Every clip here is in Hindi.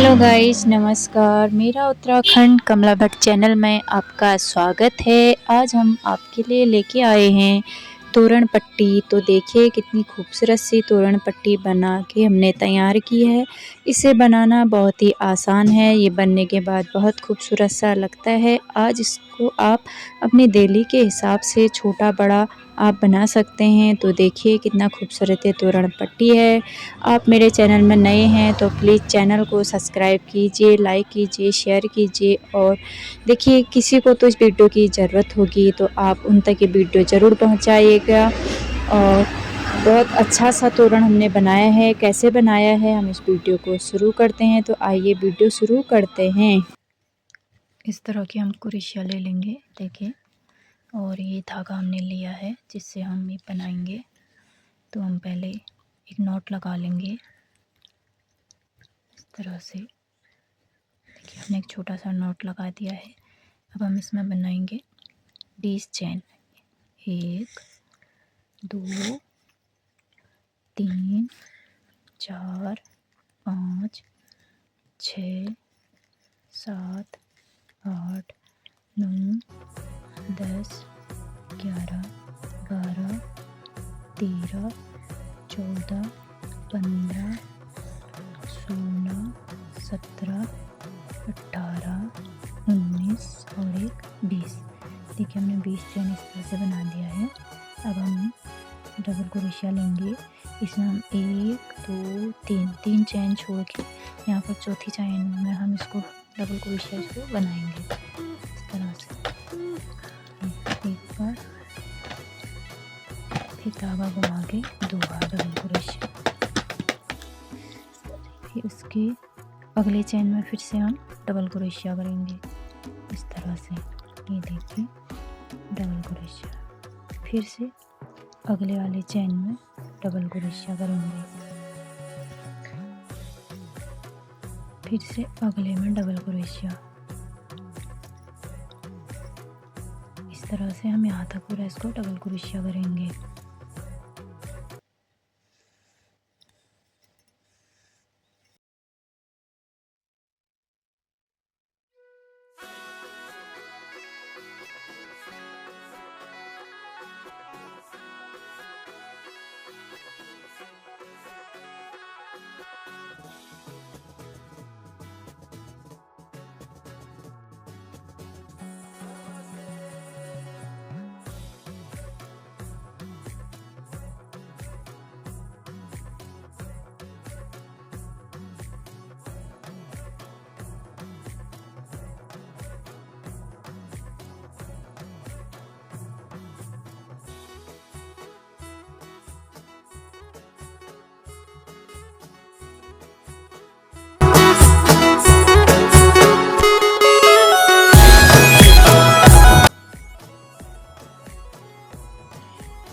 हेलो गाइस, नमस्कार। मेरा उत्तराखंड कमला भट्ट चैनल में आपका स्वागत है। आज हम आपके लिए लेके आए हैं तोरण पट्टी। तो देखिए कितनी खूबसूरत सी तोरण पट्टी बना के हमने तैयार की है। इसे बनाना बहुत ही आसान है। ये बनने के बाद बहुत खूबसूरत सा लगता है। आज इसको आप अपने डेली के हिसाब से छोटा बड़ा आप बना सकते हैं। तो देखिए कितना खूबसूरत ये तोरण पट्टी है। आप मेरे चैनल में नए हैं तो प्लीज़ चैनल को सब्सक्राइब कीजिए, लाइक कीजिए, शेयर कीजिए। और देखिए किसी को तो इस वीडियो की ज़रूरत होगी तो आप उन तक ये वीडियो ज़रूर पहुंचाइएगा। और बहुत अच्छा सा तोरण हमने बनाया है। कैसे बनाया है हम इस वीडियो को शुरू करते हैं। तो आइए वीडियो शुरू करते हैं। इस तरह की हम कुरेशिया ले लेंगे, देखिए। और ये धागा हमने लिया है जिससे हम ये बनाएंगे। तो हम पहले एक नॉट लगा लेंगे इस तरह से। देखिए हमने एक छोटा सा नॉट लगा दिया है। अब हम इसमें बनाएंगे 20 चैन। 1 2 3 4 5 6 7 8 9 10 11 12 13 14 15 16 17 18 19 और एक 20। देखिए हमने 20 चैन इस तरह से बना दिया है। अब हम डबल क्रोशिया लेंगे। इसमें हम 1 2 3 चैन छोड़ के यहाँ पर चौथी चैन में हम इसको डबल क्रोशिया इसको बनाएंगे इस तरह से। एक बार, फिर धागा घुमा के 2 बार डबल क्रोशिया। फिर उसके अगले चैन में फिर से हम डबल क्रोशिया करेंगे इस तरह से। ये देखिए डबल क्रोशिया। फिर से अगले वाले चैन में डबल क्रोशिया करेंगे। फिर से अगले में डबल क्रोशिया। इस तरह से हम यहाँ तक पूरा इसको डबल क्रोशिया करेंगे।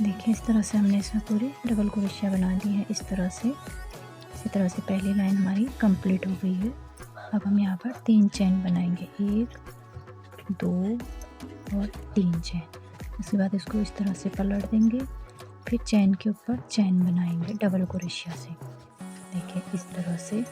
देखिए इस तरह से हमने इसमें पूरी डबल क्रोशिया बना दी है इस तरह से। इसी तरह से पहली लाइन हमारी कंप्लीट हो गई है। अब हम यहाँ पर 3 चैन बनाएंगे, 1 2 और 3 चैन। उसके बाद इसको इस तरह से पलट देंगे। फिर चैन के ऊपर चैन बनाएंगे डबल क्रोशिया से। देखिए इस तरह से।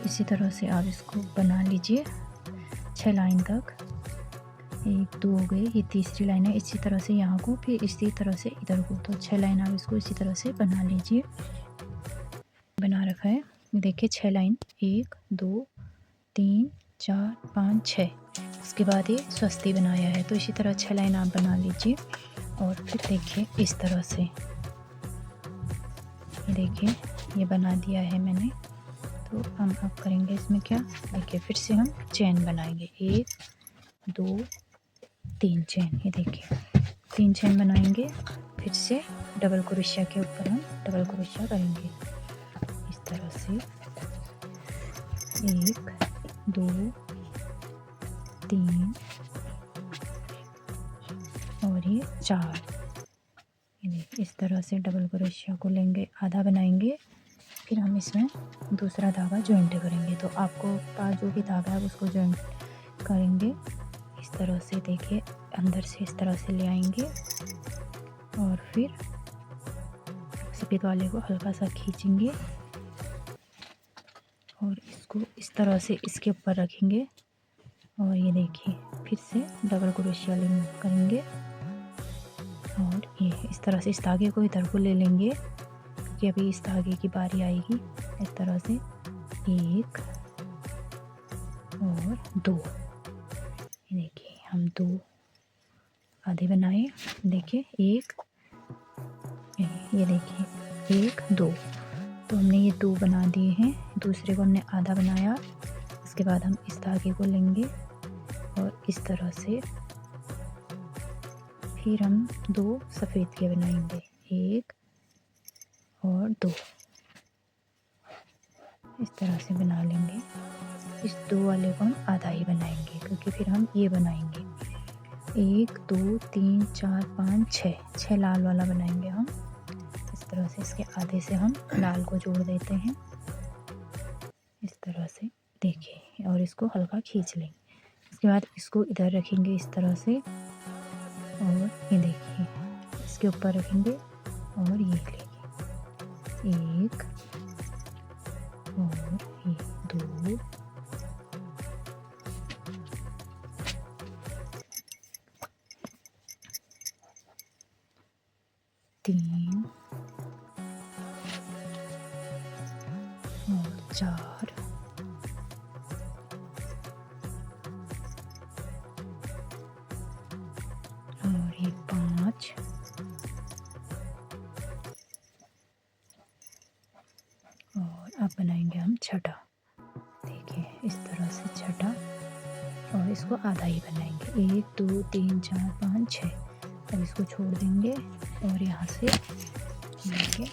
इसी तरह से आप इसको बना लीजिए 6 लाइन तक। 1 2 हो गए, ये तीसरी लाइन है। इसी तरह से यहाँ को, फिर इसी तरह से इधर को। तो 6 लाइन आप इसको इसी तरह से बना लीजिए। बना रखा है, देखिए 6 लाइन, 1 2 3 4 5 6। उसके बाद ये स्वस्ति बनाया है, तो इसी तरह 6 लाइन आप बना लीजिए। और फिर देखिए इस तरह से, ये देखिए ये बना दिया है मैंने। तो हम अब करेंगे इसमें क्या, देखिए फिर से हम चेन बनाएंगे, 1 2 3 चेन। ये देखिए 3 चेन बनाएंगे, फिर से डबल क्रोशिया के ऊपर हम डबल क्रोशिया करेंगे इस तरह से। 1 2 3 और ये 4। ये देखिए इस तरह से डबल क्रोशिया को लेंगे, आधा बनाएंगे, फिर हम इसमें दूसरा धागा जॉइंट करेंगे। तो आपको पास जो भी धागा है उसको जॉइंट करेंगे इस तरह से। देखिए अंदर से इस तरह से ले आएंगे और फिर सफ़ेद वाले को हल्का सा खींचेंगे और इसको इस तरह से इसके ऊपर रखेंगे। और ये देखिए फिर से डबल क्रोशिया करेंगे और ये इस तरह से इस धागे को इधर को ले लेंगे, क्योंकि अभी इस धागे की बारी आएगी। इस तरह से 1 और 2। ये देखिए हम 2 आधे बनाए, देखिए 1, ये देखिए 1 2। तो हमने ये 2 बना दिए हैं, दूसरे को हमने आधा बनाया। इसके बाद हम इस धागे को लेंगे और इस तरह से फिर हम 2 सफ़ेद के बनाएंगे, 1 और 2। इस तरह से बना लेंगे। इस 2 वाले को हम आधा ही बनाएंगे, क्योंकि फिर हम ये बनाएंगे 1 2 3 4 5 6 लाल वाला बनाएंगे हम। इस तरह से इसके आधे से हम लाल को जोड़ देते हैं इस तरह से, देखिए, और इसको हल्का खींच लेंगे। इसके बाद इसको इधर रखेंगे इस तरह से और ये देखिए इसके ऊपर रखेंगे और ये लेंगे 1 और ये 2 3 और 4 और ये 5 और अब बनाएंगे हम छठा। देखिए इस तरह से छठा, और इसको आधा ही बनाएंगे, 1 2 3 4 5 6। अब इसको छोड़ देंगे और यहाँ से लेंगे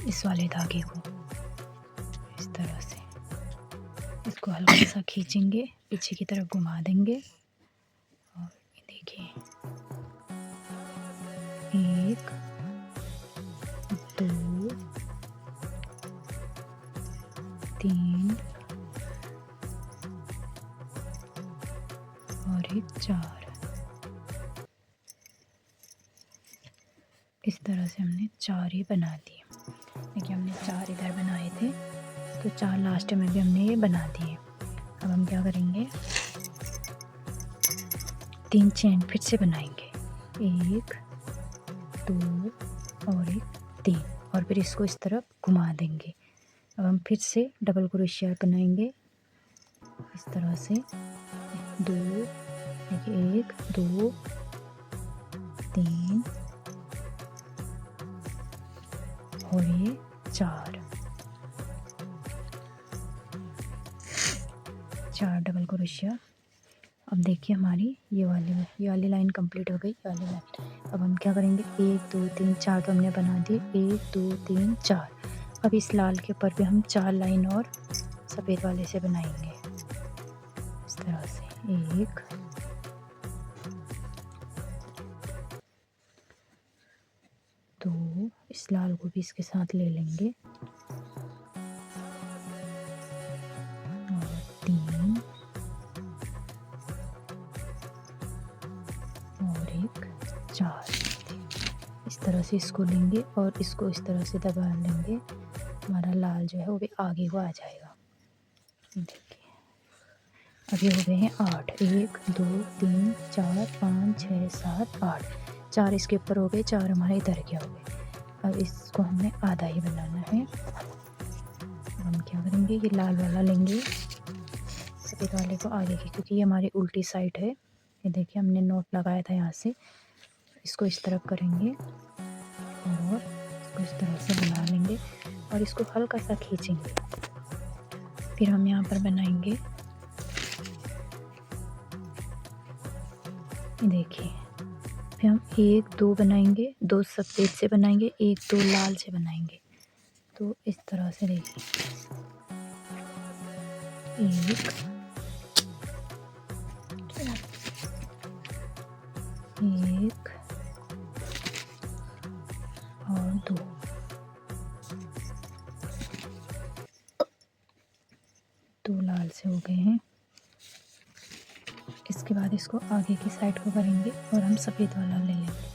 इस वाले धागे को इस तरह से, इसको हल्का सा खींचेंगे, पीछे की तरफ घुमा देंगे और ये देखिए 1 2 3 और एक 4। इस तरह से हमने 4 ही बना दिए। देखिए हमने 4 इधर बनाए थे, तो 4 लास्ट में भी हमने ये बना दिए। अब हम क्या करेंगे, 3 चेन फिर से बनाएंगे, 1 2 और एक 3, और फिर इसको इस तरफ घुमा देंगे। अब हम फिर से डबल क्रोशिया बनाएंगे इस तरह से, 2, देखिए 1 2 3 और ये 4 डबल क्रोशिया। अब देखिए हमारी ये वाली लाइन कंप्लीट हो गई, ये वाली लाइन। अब हम क्या करेंगे, 1 2 3 4 तो हमने बना दिए, 1 2 3 4। अब इस लाल के ऊपर भी हम 4 लाइन और सफ़ेद वाले से बनाएंगे इस तरह से, 1 2, इस लाल को भी इसके साथ ले लेंगे और 3 और एक 4। इस तरह से इसको लेंगे और इसको इस तरह से दबा लेंगे, हमारा लाल जो है वो भी आगे को आ जाएगा। देखिए अब ये हो गए हैं 8, 1 2 3 4 5 6 7 8। 4 इसके ऊपर हो गए, 4 हमारे इधर के हो गए। अब इसको हमने आधा ही बनाना है। अब हम क्या करेंगे, ये लाल वाला लेंगे, सफ़ेद वाले को आगे की, क्योंकि ये हमारी उल्टी साइड है। ये देखिए हमने नोट लगाया था यहाँ से, इसको इस तरफ करेंगे और इसको इस तरह से बना लेंगे और इसको हल्का सा खींचेंगे। फिर हम यहाँ पर बनाएंगे, देखिए फिर हम 1 2 बनाएंगे, 2 सफ़ेद से बनाएंगे, 1 2 लाल से बनाएंगे। तो इस तरह से देखिए 1 1 और 2। 2 लाल से हो गए हैं। इसके बाद इसको आगे की साइड को करेंगे और हम सफ़ेद वाला ले लेंगे।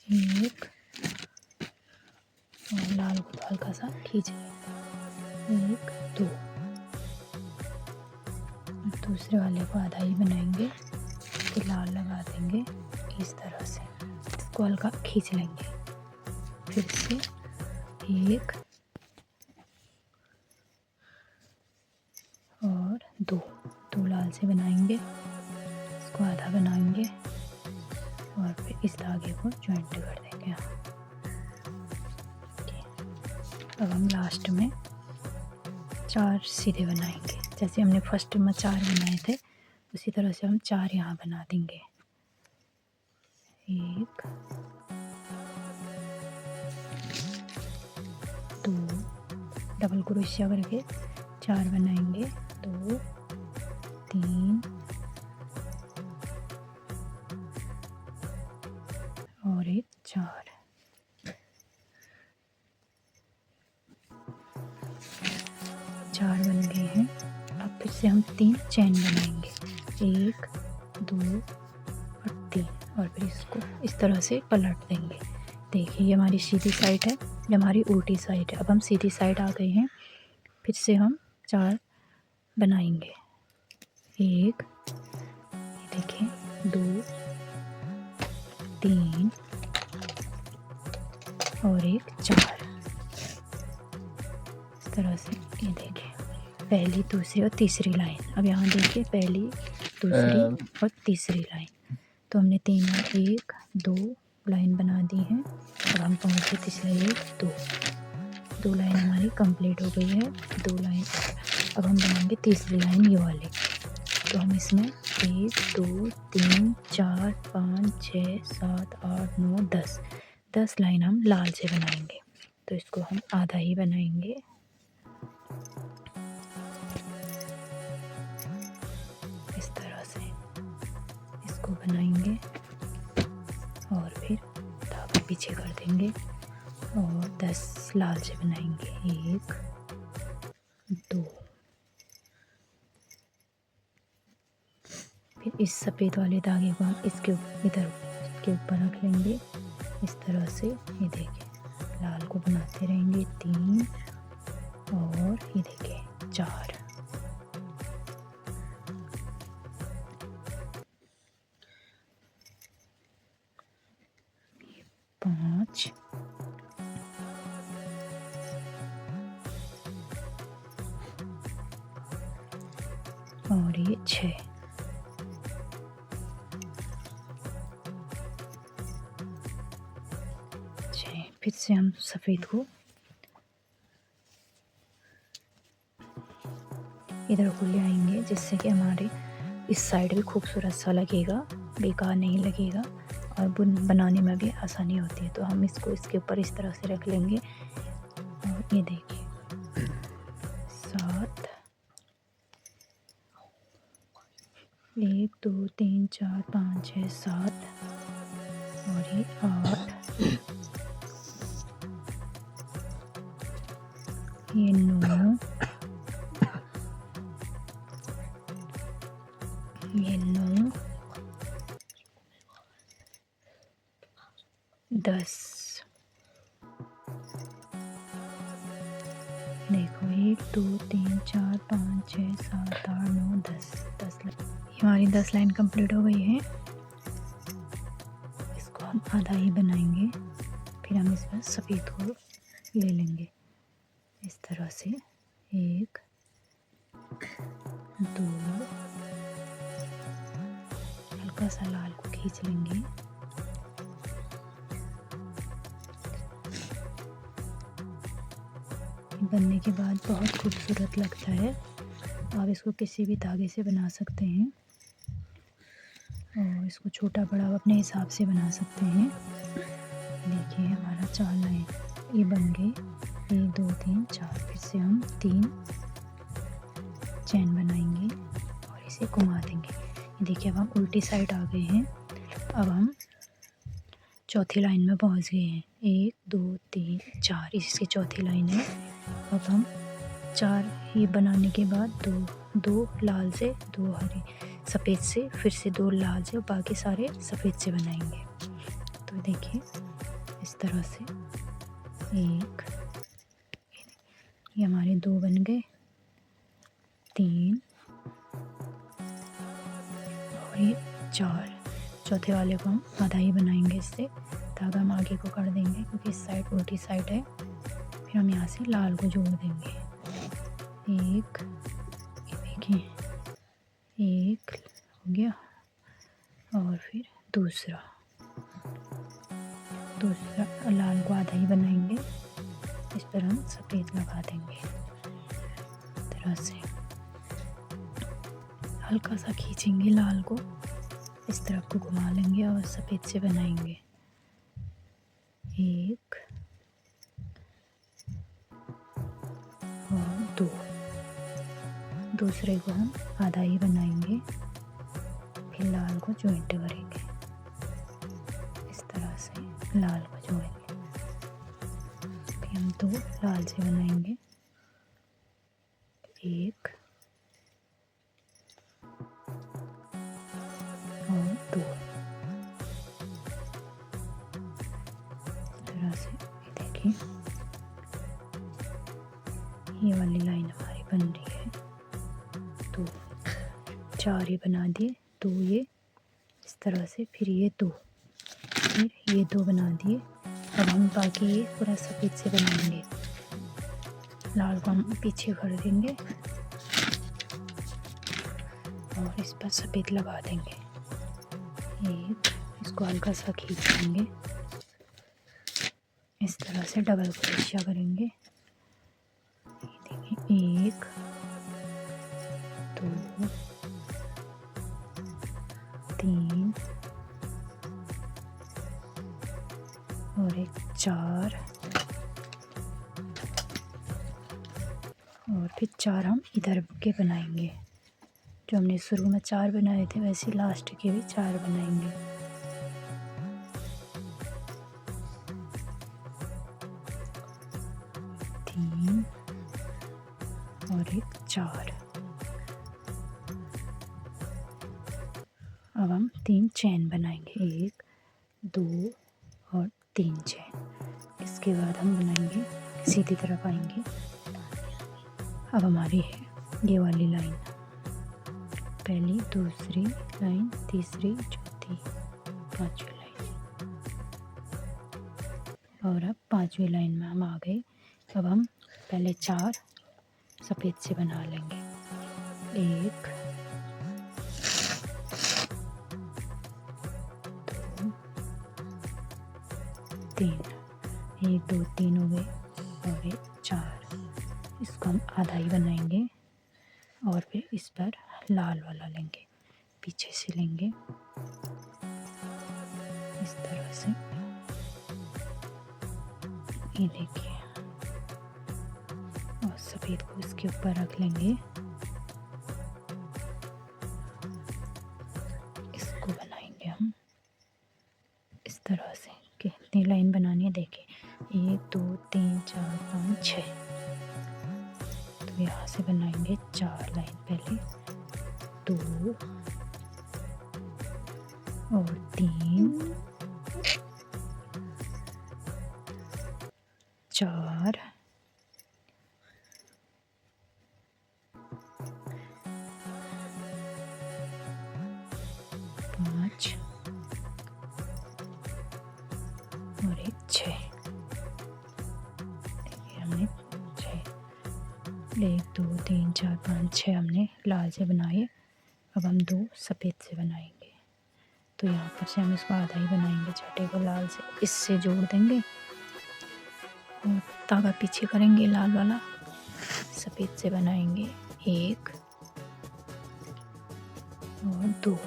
एक और लाल को हल्का सा खींच लेंगे। 1 2। दूसरे वाले को आधा ही बनाएंगे, फिर लाल लगा देंगे इस तरह से, इसको हल्का खींच लेंगे। फिर से 1 और 2 लाल से बनाएंगे, इसको आधा बनाएंगे और फिर इस धागे को जॉइंट कर देंगे। अब हम लास्ट में 4 सीधे बनाएंगे, जैसे हमने फर्स्ट में 4 बनाए थे उसी तरह से हम 4 यहाँ बना देंगे। 1 2 डबल क्रोशिया करके 4 बनाएंगे, 2 3 और एक 4। 4 बन गए हैं। अब फिर से हम 3 चेन बनाएंगे, 1 2 और 3, और फिर इसको इस तरह से पलट देंगे। देखिए ये हमारी सीधी साइड है, ये हमारी उल्टी साइड है। अब हम सीधी साइड आ गए हैं, फिर से हम 4 बनाएंगे। 1 देखिए 2 3 और एक 4। इस तरह से ये देखिए पहली दूसरी और तीसरी लाइन। अब यहाँ देखिए पहली दूसरी और तीसरी लाइन, तो हमने 3 और 1 2 लाइन बना दी हैं। अब हम पहुँचे तीसरे 1 2 लाइन हमारी कंप्लीट हो गई है। 2 लाइन अब हम बनाएंगे तीसरी लाइन ये वाली। तो हम इसमें 1 2 3 4 5 6 7 8 9 10 लाइन हम लाल से बनाएंगे। तो इसको हम आधा ही बनाएंगे, इस तरह से इसको बनाएंगे और फिर धागा पीछे कर देंगे और 10 लाल से बनाएंगे। 1 2 फिर इस सफ़ेद वाले धागे को हम इसके इधर के ऊपर रख लेंगे इस तरह से। ये देखिए लाल को बनाते रहेंगे 3 और ये देखिए 4। ये 5 और ये 6। फिर से हम सफ़ेद को इधर को ले आएंगे, जिससे कि हमारे इस साइड भी खूबसूरत सा लगेगा, बेकार नहीं लगेगा और बनाने में भी आसानी होती है। तो हम इसको इसके ऊपर इस तरह से रख लेंगे और ये देखिए 7 1 2 3 4 5 6 7 और ये 8 ये 9 ये 9 10। देखो 1 1 2 3 4 5 6 7 8 9 10 लाइन। हमारी 10 लाइन कंप्लीट हो गई है। इसको हम आधा ही बनाएंगे, फिर हम इसमें सफ़ेद को ले लेंगे इस तरह से। 1 2, हल्का सा लाल को खींच लेंगे। बनने के बाद बहुत खूबसूरत लगता है। आप इसको किसी भी धागे से बना सकते हैं और इसको छोटा बड़ा अपने हिसाब से बना सकते हैं। देखिए हमारा 4 लाइन ये बन गए। 1 2 3 4, फिर से हम 3 चैन बनाएंगे और इसे घुमा देंगे। ये देखिए अब हम उल्टी साइड आ गए हैं। अब हम चौथी लाइन में पहुंच गए हैं। 1 2 3 4 इसकी चौथी लाइन है। अब हम 4 ये बनाने के बाद 2 लाल से, 2 हरे सफ़ेद से, फिर से 2 लाल से और बाकी सारे सफ़ेद से बनाएंगे। तो देखिए इस तरह से 1, ये हमारे 2 बन गए, 3 और ये 4। चौथे वाले को हम आधा ही बनाएंगे, इससे धागा हम आगे को कर देंगे क्योंकि इस साइड उल्टी साइड है। फिर हम यहाँ से लाल को जोड़ देंगे। 1 ये देखिए 1 हो गया और फिर दूसरा लाल को आधा ही बनाएंगे। इस पर हम सफ़ेद लगा देंगे इस तरह से। हल्का सा खींचेंगे लाल को, इस तरफ को घुमा लेंगे और सफ़ेद से बनाएंगे। 1 और 2, दूसरे को हम आधा ही बनाएंगे, फिर लाल को जॉइंट करेंगे इस तरह से। लाल को जोड़ेंगे, फिर हम 2 लाल से बनाएंगे। 1 और 2 इस तरह से। ये देखिए ये वाली लाइन हमारी बन रही है। तो 4 ये बना दिए, 2 ये इस तरह से, फिर ये 2, फिर ये 2 बना दिए। अब हम बाकी ये पूरा सफ़ेद से बनाएंगे। लाल को हम पीछे कर देंगे और इस पर सफ़ेद लगा देंगे। 1 इसको हल्का सा खींच लेंगे, इस तरह से डबल क्रोशिया करेंगे। ये देखिए 1 2 3 और एक 4 और फिर 4 हम इधर के बनाएंगे। जो हमने शुरू में 4 बनाए थे वैसे लास्ट के भी 4 बनाएंगे। तीन और एक 4। अब हम 3 चैन बनाएंगे, 1 2 और 3 चैन। इसके बाद हम बनाएंगे, सीधी तरफ आएंगे। अब हमारी है ये वाली लाइन, पहली, दूसरी लाइन, तीसरी, चौथी, 5वीं लाइन और अब 5वीं लाइन में हम आ गए। अब हम पहले 4 सफ़ेद से बना लेंगे। 1 2 3, 1 2 3 हो गए और एक 4। इसको हम आधा ही बनाएंगे और फिर इस पर लाल वाला लेंगे, पीछे से लेंगे इस तरह से। ये देखिए और सफ़ेद को इसके ऊपर रख लेंगे। इसको बनाएंगे हम इस तरह से। कितनी लाइन बनानी है देखिए, 1 2 3 4 5 6। तो यहाँ से बनाएंगे 4 लाइन, पहले 2 और 3 4 और एक 6। देखिए हमने 6, 1 2 3 4 5 6 हमने लाल से बनाए। अब हम 2 सफ़ेद से बनाएंगे। तो यहाँ पर से हम इसको आधा ही बनाएंगे, छठे को लाल से इससे जोड़ देंगे और धागा पीछे करेंगे लाल वाला, सफ़ेद से बनाएंगे 1 और 2।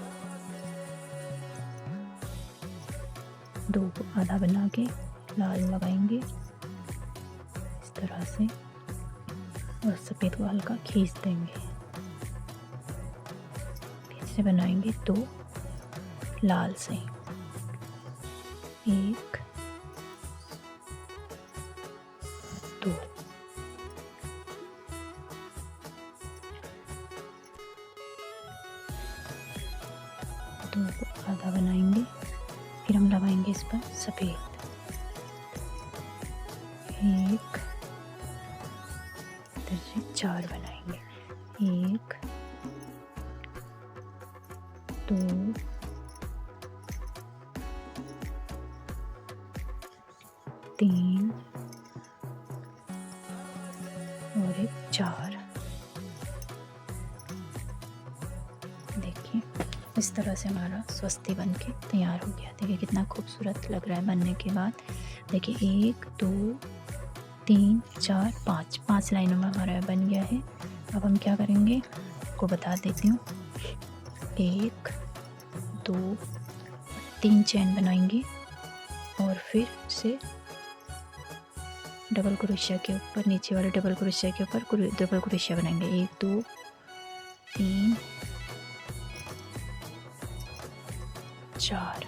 2 को आधा बना के लाल लगाएंगे इस तरह से और सफ़ेद को हल्का खींच देंगे। फिर से बनाएंगे 2 लाल से, 1 2। 2 को आधा बनाएंगे, फिर हम लगाएंगे इस पर सफ़ेद, 1 इधर से 4 बनाएंगे, 1 2 3 और एक 4। देखिए इस तरह से हमारा स्वस्ति बन के तैयार हो गया। देखिए कितना खूबसूरत लग रहा है बनने के बाद। देखिए 1 2 3 4 5 5 लाइनों में हमारा बन गया है। अब हम क्या करेंगे आपको बता देती हूँ। 1 2 3 चैन बनाएंगे और फिर से डबल क्रोशिया के ऊपर, नीचे वाले डबल क्रोशिया के ऊपर डबल क्रोशिया बनाएंगे। 1 2 3 4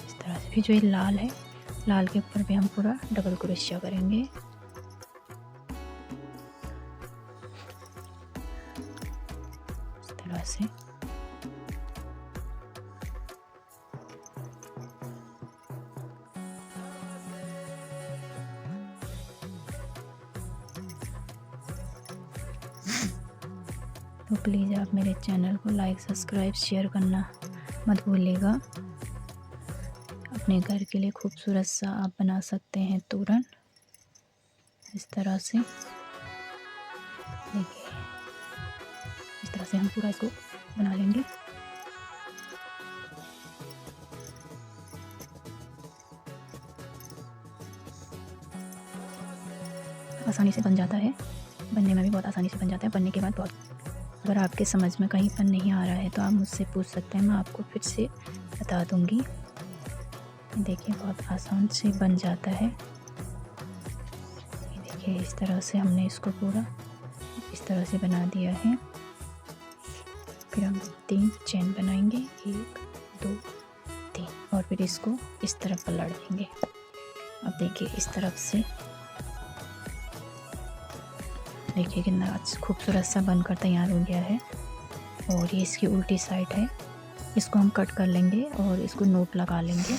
इस तरह से। फिर जो ये लाल है, लाल के ऊपर भी हम पूरा डबल क्रोशिया करेंगे। इस तरह से तो प्लीज़ आप मेरे चैनल को लाइक सब्सक्राइब शेयर करना मत भूलिएगा। अपने घर के लिए खूबसूरत सा आप बना सकते हैं तोरण इस तरह से। देखिए इस तरह से हम पूरा इसको बना लेंगे। आसानी से बन जाता है, बनने में भी बहुत आसानी से बन जाता है। बनने के बाद बहुत, अगर आपके समझ में कहीं पर नहीं आ रहा है तो आप मुझसे पूछ सकते हैं, मैं आपको फिर से बता दूंगी। देखिए बहुत आसान से बन जाता है। देखिए इस तरह से हमने इसको पूरा इस तरह से बना दिया है। फिर हम 3 चैन बनाएंगे, 1 2 3 और फिर इसको इस तरफ पलट देंगे। अब देखिए इस तरफ से देखिए कितना खूबसूरत सा बनकर तैयार हो गया है। और ये इसकी उल्टी साइड है, इसको हम कट कर लेंगे और इसको नोट लगा लेंगे।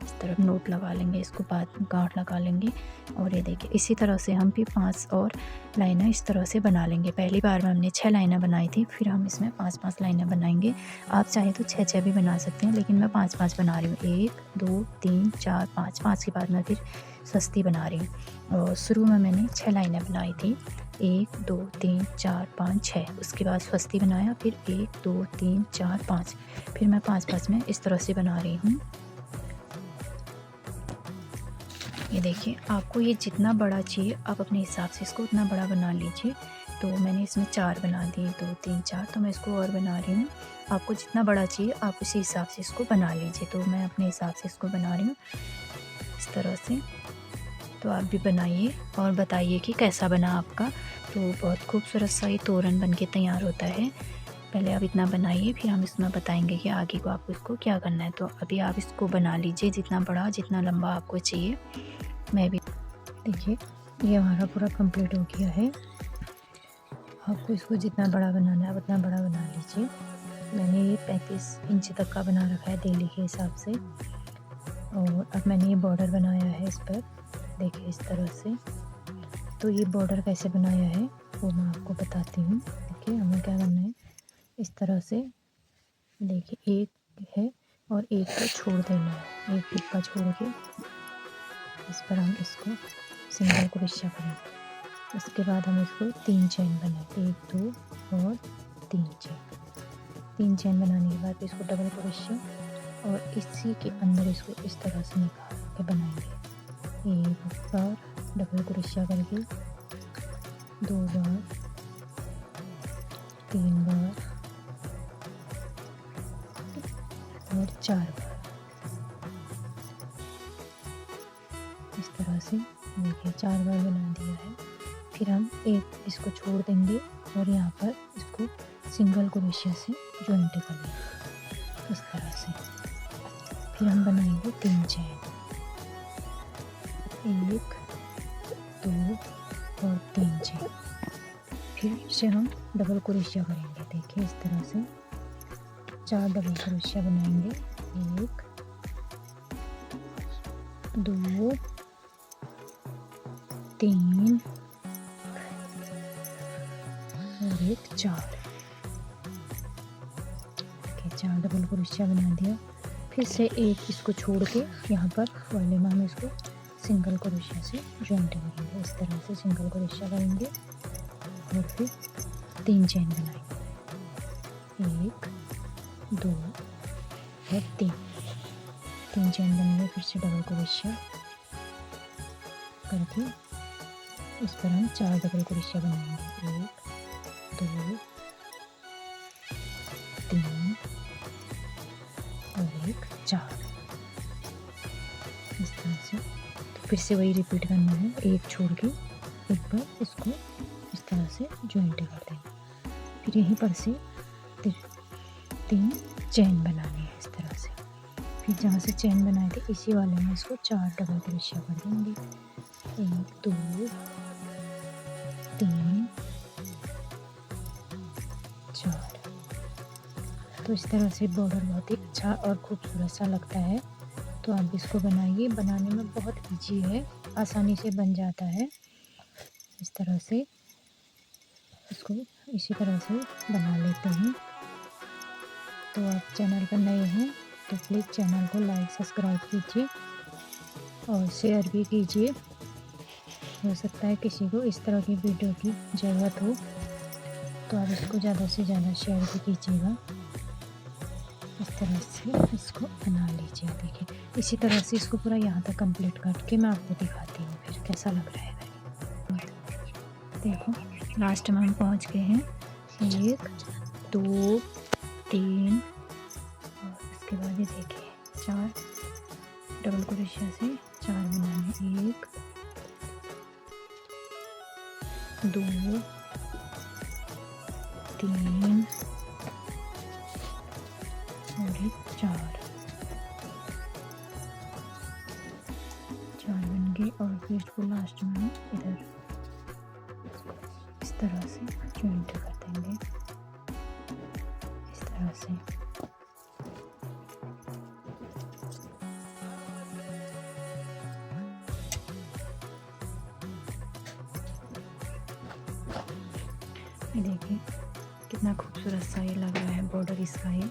इस तरफ नोट लगा लेंगे, इसको बाद गांठ लगा लेंगे। और ये देखिए इसी तरह से हम भी 5 और लाइनें इस तरह से बना लेंगे। पहली बार में हमने 6 लाइनें बनाई थी, फिर हम इसमें 5-5 लाइनें बनाएंगे। आप चाहे तो 6-6 भी बना सकते हैं, लेकिन मैं 5-5 बना रही हूँ। 1 2 3 4 5 5 के बाद मैं फिर स्वस्ति बना रही हूँ। और शुरू में मैंने 6 लाइनें बनाई थी, 1 2 3 4 5 6। उसके बाद स्वस्ति बनाया, फिर 1 2 3 4 5, फिर मैं 5-5 में इस तरह से बना रही हूँ। ये देखिए आपको ये जितना बड़ा चाहिए आप अपने हिसाब से इसको उतना बड़ा बना लीजिए। तो मैंने इसमें 4 बना दिए, 2 3 4, तो मैं इसको और बना रही हूँ। आपको जितना बड़ा चाहिए आप उसी हिसाब से इसको बना लीजिए। तो मैं अपने हिसाब से इसको बना रही हूँ इस तरह से। तो आप भी बनाइए और बताइए कि कैसा बना आपका। तो बहुत खूबसूरत सा ये तोरण बन के तैयार होता है। पहले आप इतना बनाइए, फिर हम इसमें बताएंगे कि आगे को आपको इसको क्या करना है। तो अभी आप इसको बना लीजिए जितना बड़ा जितना लंबा आपको चाहिए। मैं भी देखिए ये हमारा पूरा कंप्लीट हो गया है। आपको इसको जितना बड़ा बनाना है उतना बड़ा बना लीजिए। मैंने ये 35 इंच तक का बना रखा है डेली के हिसाब से। और अब मैंने ये बॉर्डर बनाया है इस पर, देखिए इस तरह से। तो ये बॉर्डर कैसे बनाया है वो मैं आपको बताती हूँ। देखिए हमें क्या करना है, इस तरह से देखिए एक है और एक को छोड़ देना है, एक टिक्का छोड़ के इस पर हम इसको सिंगल क्रोशिया करेंगे। इसके बाद हम इसको 3 चेन बनाएंगे, 1 2 और 3 चेन। 3 चेन बनाने के बाद इसको डबल क्रोशिया और इसी के अंदर इसको इस तरह से निकाल के बनाएंगे। एक बार डबल क्रोशिया करके, 2 बार, 3 बार और 4 बार। इस तरह से देखिए 4 बार बना दिया है। फिर हम एक इसको छोड़ देंगे और यहाँ पर इसको सिंगल क्रोशिया से जॉइंट कर लेंगे इस तरह से। फिर हम बनाएंगे 3 चेन, 1 2 और 3 चेन। फिर से हम डबल क्रोशिया करेंगे। देखिए इस तरह से 4 डबल क्रोशिया बनाएंगे, 1 2 3 और एक 4। देखिए 4 डबल क्रोशिया बना दिया। फिर से एक इसको छोड़ के यहाँ पर वाले में हम इसको सिंगल क्रोशिया से जॉइंट करेंगे। इस तरह से सिंगल क्रोशिया करेंगे और फिर 3 चेन बनाएंगे, 1 2 और 3 चेन बनेंगे। फिर से डबल क्रोशिया करके इस पर हम 4 डबल क्रोशिया बनाएंगे, 1 2 3 और एक 4। इस तरह से तो फिर से वही रिपीट करना है, एक छोड़ के एक बार इसको इस तरह से जॉइंट कर देना। फिर यहीं पर से 3 चेन बनानी है इस तरह से। फिर जहाँ से चेन बनाए थे इसी वाले में इसको 4 डबल क्रोशिया कर देंगे, 1 2 3 4। तो इस तरह से बॉर्डर बहुत ही अच्छा और खूबसूरत सा लगता है। तो आप इसको बनाइए, बनाने में बहुत इजी है, आसानी से बन जाता है। इस तरह से इसको इसी तरह से बना लेते हैं। तो आप चैनल पर नए हैं तो प्लीज़ चैनल को लाइक सब्सक्राइब कीजिए और शेयर भी कीजिए। हो सकता है किसी को इस तरह की वीडियो की ज़रूरत हो तो आप इसको ज़्यादा से ज़्यादा शेयर भी कीजिएगा। इस तरह से इसको बना लीजिए। देखिए इसी तरह से इसको पूरा यहाँ तक कंप्लीट करके मैं आपको दिखाती हूँ फिर कैसा लग रहा है। देखो लास्ट में हम पहुँच गए हैं, 1 2 3 और इसके बाद ये देखिए 4 डबल क्रोशिया से 4 बनाने, 1 2 3 और एक 4 बन गए। और फिर इसको लास्ट में इधर इस तरह से जॉइंट कर देंगे, इस तरह से। ये देखिए कितना खूबसूरत सा ये लग रहा है बॉर्डर इसका। ये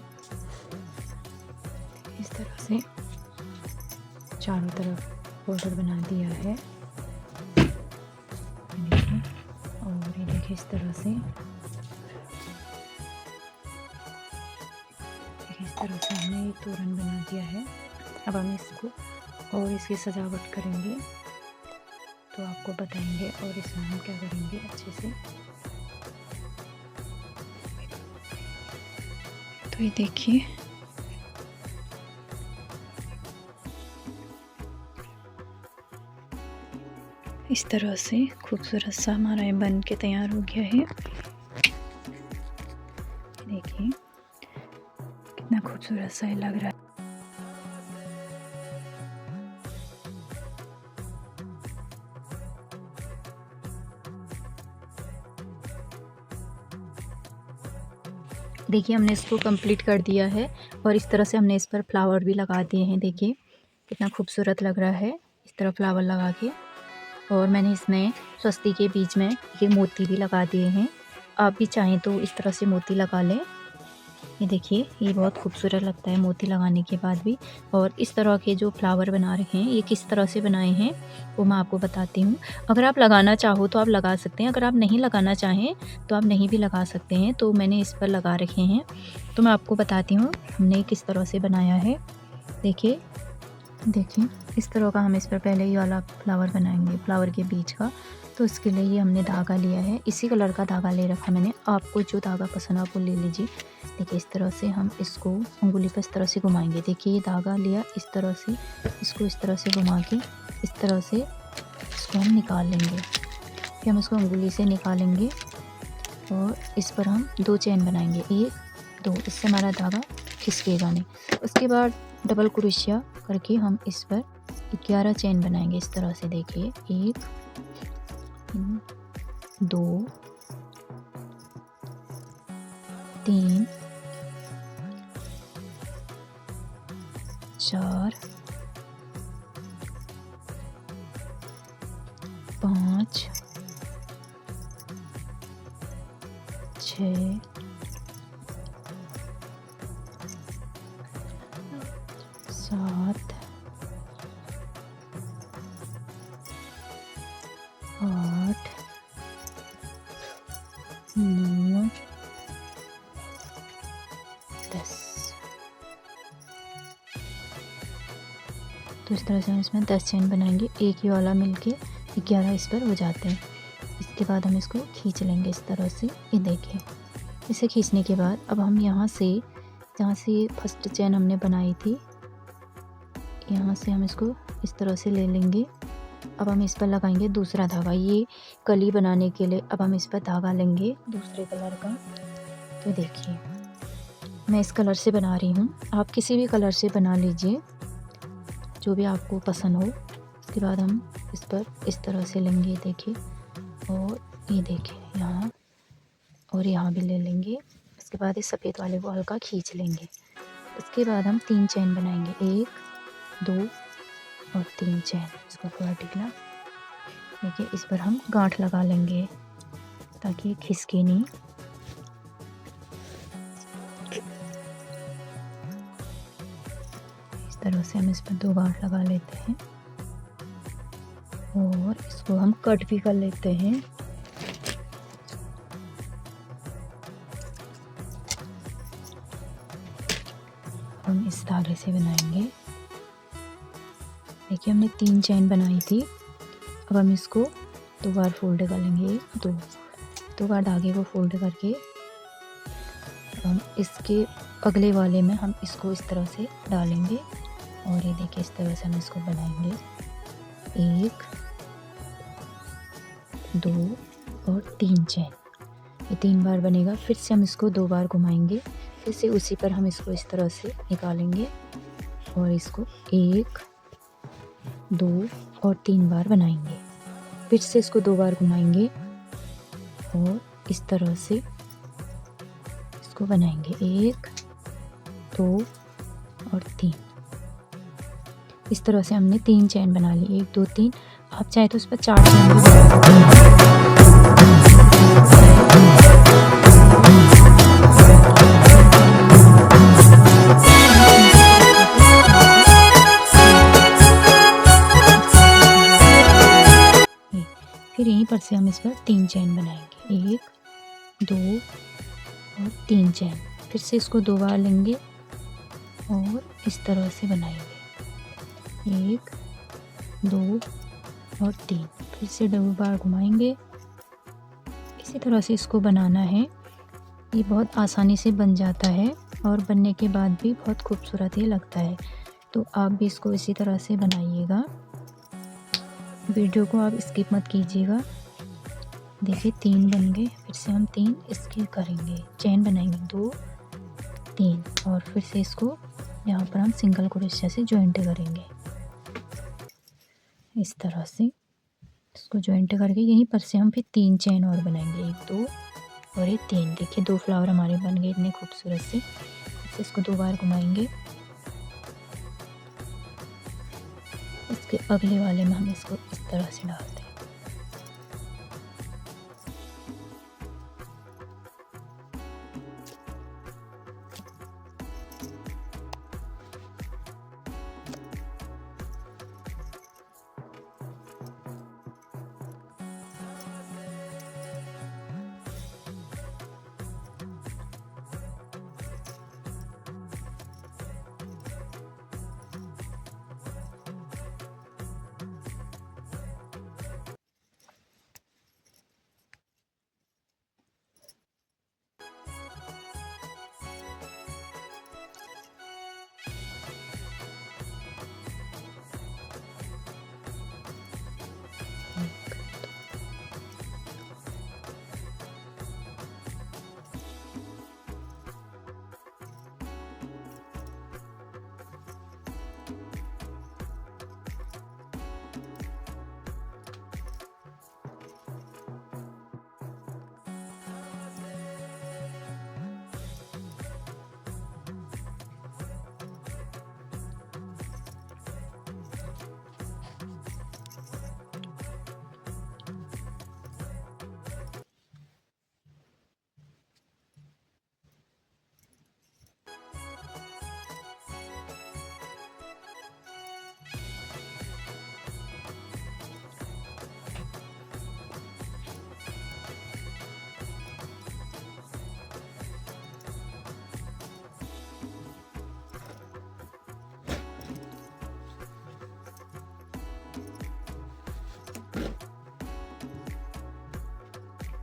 इस तरह से चारों तरफ बॉर्डर बना दिया है। देखिए और ये देखिए इस तरह से हमने एक तोरण बना दिया है। अब हम इसको और इसकी सजावट करेंगे तो आपको बताएंगे। और इसमें हम क्या करेंगे, अच्छे से तो ये देखिए इस तरह से खूबसूरत सा हमारा ये बन के तैयार हो गया है। देखिए कितना खूबसूरत सा ये लग रहा है। देखिए हमने इसको कंप्लीट कर दिया है और इस तरह से हमने इस पर फ्लावर भी लगा दिए हैं। देखिए कितना खूबसूरत लग रहा है इस तरह फ्लावर लगा के। और मैंने इसमें स्वस्तिक के बीच में ये मोती भी लगा दिए हैं। आप भी चाहें तो इस तरह से मोती लगा लें। ये देखिए, ये बहुत खूबसूरत लगता है मोती लगाने के बाद भी। और इस तरह के जो फ्लावर बना रखे हैं, ये किस तरह से बनाए हैं वो मैं आपको बताती हूँ। अगर आप लगाना चाहो तो आप लगा सकते हैं, अगर आप नहीं लगाना चाहें तो आप नहीं भी लगा सकते हैं। तो मैंने इस पर लगा रखे हैं, तो मैं आपको बताती हूँ हमने किस तरह से बनाया है। देखिए देखिए, इस तरह का हम इस पर पहले ये वाला फ्लावर बनाएंगे, फ्लावर के बीच का। तो इसके लिए ये हमने धागा लिया है, इसी कलर का धागा ले रखा मैंने। आपको जो धागा पसंद है आप वो ले लीजिए। देखिए इस तरह से हम इसको उंगली पर इस तरह से घुमाएंगे। देखिए ये धागा लिया, इस तरह से इसको इस तरह से घुमा के इस तरह से इसको हम निकाल लेंगे। फिर हम इसको उंगली से निकालेंगे और इस पर हम 2 चेन बनाएंगे, 1 2, इससे हमारा धागा खिसकेगा नहीं। उसके बाद डबल क्रोशिया करके हम इस पर 11 चेन बनाएंगे इस तरह से। देखिए 1 2 3 4 5 6 7 8 9 10। तो इस तरह से हम इसमें 10 चेन बनाएंगे। एक ही वाला मिलके 11 इस पर हो जाते हैं। इसके बाद हम इसको खींच लेंगे इस तरह से। ये देखिए, इसे खींचने के बाद अब हम यहाँ से जहाँ से फर्स्ट चेन हमने बनाई थी, यहाँ से हम इसको इस तरह से ले लेंगे। अब हम इस पर लगाएंगे दूसरा धागा, ये कली बनाने के लिए। अब हम इस पर धागा लेंगे दूसरे कलर का। तो देखिए मैं इस कलर से बना रही हूँ, आप किसी भी कलर से बना लीजिए जो भी आपको पसंद हो। उसके बाद हम इस पर इस तरह से लेंगे। देखिए, और ये देखिए यहाँ और यहाँ भी ले लेंगे। इसके बाद इस सफ़ेद वाले को हल्का खींच लेंगे। इसके बाद हम 3 चेन बनाएंगे, 1 2 और 3 चेन। इसको थोड़ा ढीला, देखिए इस पर हम गांठ लगा लेंगे ताकि ये खिसके नहीं। इस तरह से हम इस पर 2 गांठ लगा लेते हैं और इसको हम कट भी कर लेते हैं। हम इस धागे से बनाएंगे। देखिए हमने 3 चेन बनाई थी। अब हम इसको 2 बार फोल्ड कर लेंगे, 2 बार धागे को फोल्ड करके हम इसके अगले वाले में हम इसको इस तरह से डालेंगे। और ये देखिए इस तरह से हम इसको बनाएंगे, 1 2 और 3 चेन। ये 3 बार बनेगा। फिर से हम इसको 2 बार घुमाएंगे, फिर से उसी पर हम इसको इस तरह से निकालेंगे और इसको 1 2 और 3 बार बनाएंगे। फिर से इसको 2 बार घुमाएंगे और इस तरह से इसको बनाएंगे, 1 2 और 3। इस तरह से हमने 3 चेन बना ली, 1 2 3। आप चाहे तो इस पर 4 चेन भी बना सकते हैं। फिर यहीं पर से हम इस पर 3 चेन बनाएंगे, 1 2 और 3 चेन। फिर से इसको 2 बार लेंगे और इस तरह से बनाएंगे, 1 2 और 3। फिर से 2 बार घुमाएंगे। इसी तरह से इसको बनाना है। ये बहुत आसानी से बन जाता है और बनने के बाद भी बहुत खूबसूरत ही लगता है। तो आप भी इसको इसी तरह से बनाइएगा। वीडियो को आप स्किप मत कीजिएगा। देखिए 3 बन गए। फिर से हम 3 इसके करेंगे, चेन बनाएंगे 2 3 और फिर से इसको यहाँ पर हम सिंगल क्रोशिया से जॉइंट करेंगे। इस तरह से इसको जॉइंट करके यहीं पर से हम फिर 3 चेन और बनाएंगे, 1 2 और ये 3। देखिए 2 फ्लावर हमारे बन गए इतने खूबसूरत से। फिर इसको 2 बार घुमाएंगे। इसके अगले वाले में हम इसको इस तरह से डालते हैं।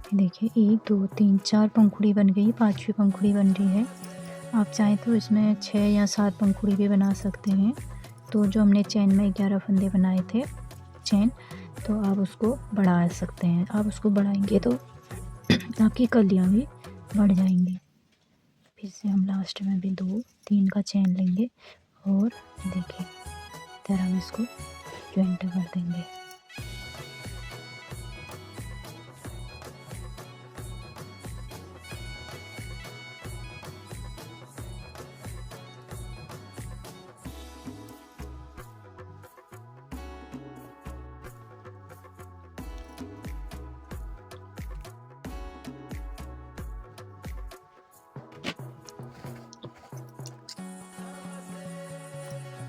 देखिए 1 2 3 4 पंखुड़ी बन गई, 5वीं पंखुड़ी बन रही है। आप चाहें तो इसमें 6 या 7 पंखुड़ी भी बना सकते हैं। तो जो हमने चैन में 11 फंदे बनाए थे चैन, तो आप उसको बढ़ा सकते हैं। आप उसको बढ़ाएंगे तो आपकी कलियाँ भी बढ़ जाएंगी। फिर से हम लास्ट में भी 2 3 का चैन लेंगे और देखिए इधर हम इसको जॉइंट कर देंगे।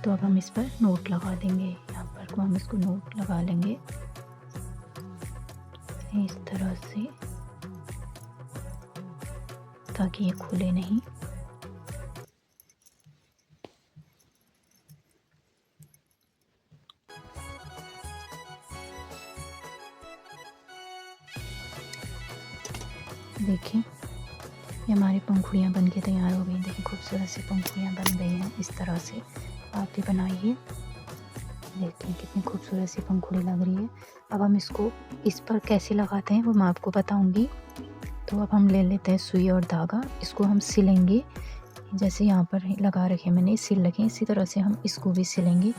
तो अब हम इस पर नोट लगा देंगे। यहाँ पर को हम इसको नोट लगा लेंगे इस तरह से, ताकि ये खुले नहीं। देखिए ये हमारी पंखुड़ियाँ बन के तैयार हो गई। देखिए खूबसूरत सी पंखुड़ियाँ बन गई हैं। इस तरह से आप भी बनाइए। देखिए कितनी खूबसूरत सी पंखुड़ी लग रही है। अब हम इसको इस पर कैसे लगाते हैं वो मैं आपको बताऊंगी। तो अब हम ले लेते हैं सुई और धागा, इसको हम सिलेंगे। जैसे यहाँ पर लगा रखे मैंने सिल रखे, इसी तरह से हम इसको भी सिलेंगे।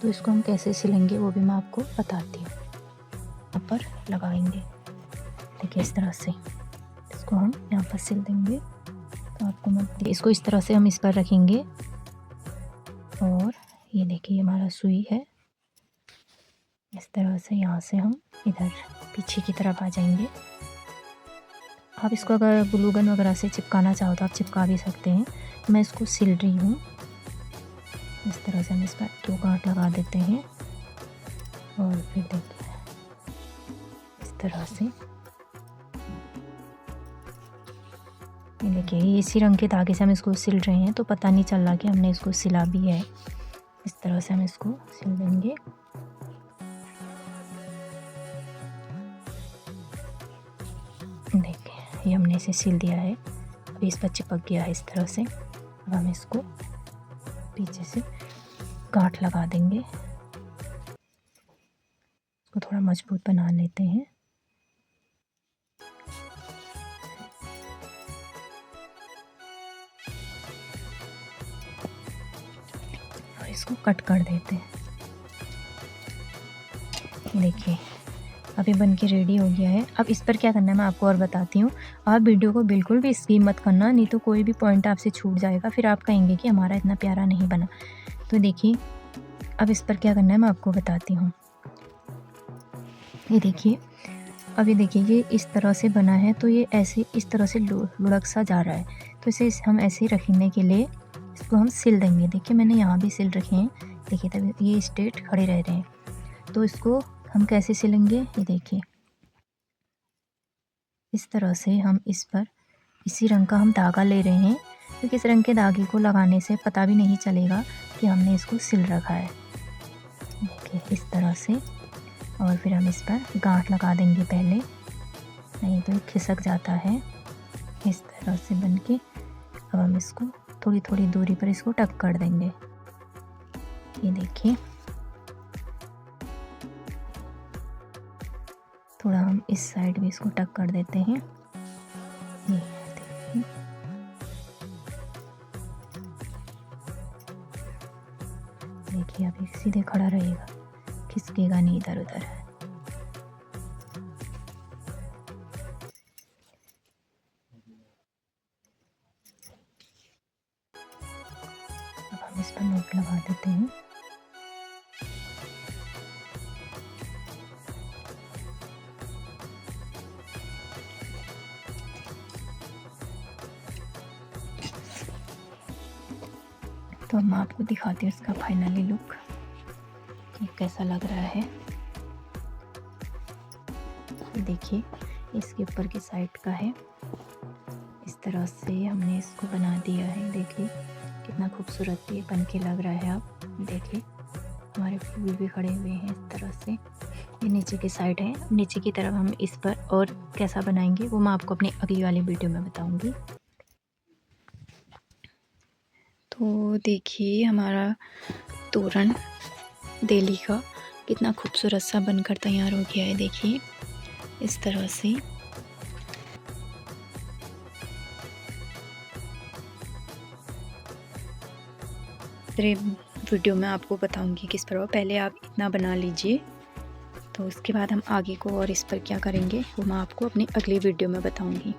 तो इसको हम कैसे सिलेंगे वो भी मैं आपको बताती हूँ। यहाँ पर लगाएंगे, देखिए इस तरह से इसको हम यहाँ पर सिल देंगे। तो आपको मैं इसको इस तरह से हम इस पर रखेंगे और ये देखिए हमारा सुई है। इस तरह से यहाँ से हम इधर पीछे की तरफ आ जाएंगे। आप इसको अगर ग्लू गन वगैरह से चिपकाना चाहो तो आप चिपका भी सकते हैं। मैं इसको सिल रही हूँ। इस तरह से हम इस पर 2 गांठ लगा देते हैं और फिर देखिए इस तरह से ये देखिए इसी रंग के धागे से हम इसको सिल रहे हैं, तो पता नहीं चल रहा कि हमने इसको सिला भी है। इस तरह से हम इसको सिल देंगे। देखिए ये हमने इसे सिल दिया है। अभी इस पर चिपक गया है इस तरह से। अब हम इसको पीछे से गांठ लगा देंगे, इसको थोड़ा मजबूत बना लेते हैं। और इसको कट कर देते हैं। देखिए अभी बन के रेडी हो गया है। अब इस पर क्या करना है मैं आपको और बताती हूँ। आप वीडियो को बिल्कुल भी स्किप मत करना, नहीं तो कोई भी पॉइंट आपसे छूट जाएगा, फिर आप कहेंगे कि हमारा इतना प्यारा नहीं बना। तो देखिए अब इस पर क्या करना है मैं आपको बताती हूँ। ये देखिए अब ये देखिए ये इस तरह से बना है, तो ये ऐसे इस तरह से लुढ़क सा जा रहा है। तो इसे हम ऐसे रखने के लिए इसको हम सिल देंगे। देखिए मैंने यहाँ भी सिल रखे हैं, देखिए तब ये स्ट्रेट खड़े रह रहे हैं। तो इसको हम कैसे सिलेंगे, ये देखिए इस तरह से हम इस पर इसी रंग का हम धागा ले रहे हैं, क्योंकि इस रंग के धागे को लगाने से पता भी नहीं चलेगा कि हमने इसको सिल रखा है। देखिए इस तरह से, और फिर हम इस पर गांठ लगा देंगे पहले, नहीं तो खिसक जाता है। इस तरह से बन के अब हम इसको थोड़ी थोड़ी दूरी पर इसको टक कर देंगे। ये देखिए थोड़ा हम इस साइड भी इसको टक कर देते हैं। ये देखिए देखिए अभी सीधे खड़ा रहेगा, खिसकेगा नहीं इधर उधर। अब हम इस पर नोट लगा देते हैं। तो मैं आपको दिखाती हूँ इसका फाइनली लुक, ये कैसा लग रहा है। देखिए इसके ऊपर की साइड का है, इस तरह से हमने इसको बना दिया है। देखिए कितना खूबसूरत ये बन के लग रहा है। आप देखिए हमारे फूल भी खड़े हुए हैं इस तरह से। ये नीचे की साइड है। नीचे की तरफ हम इस पर और कैसा बनाएंगे वो मैं आपको अपनी अगली वाली वीडियो में बताऊंगी। तो देखिए हमारा तोरण देली का कितना खूबसूरत सा बनकर तैयार हो गया है। देखिए इस तरह से। दूसरे वीडियो में आपको बताऊंगी किस पर। पहले आप इतना बना लीजिए, तो उसके बाद हम आगे को और इस पर क्या करेंगे वो मैं आपको अपनी अगली वीडियो में बताऊंगी।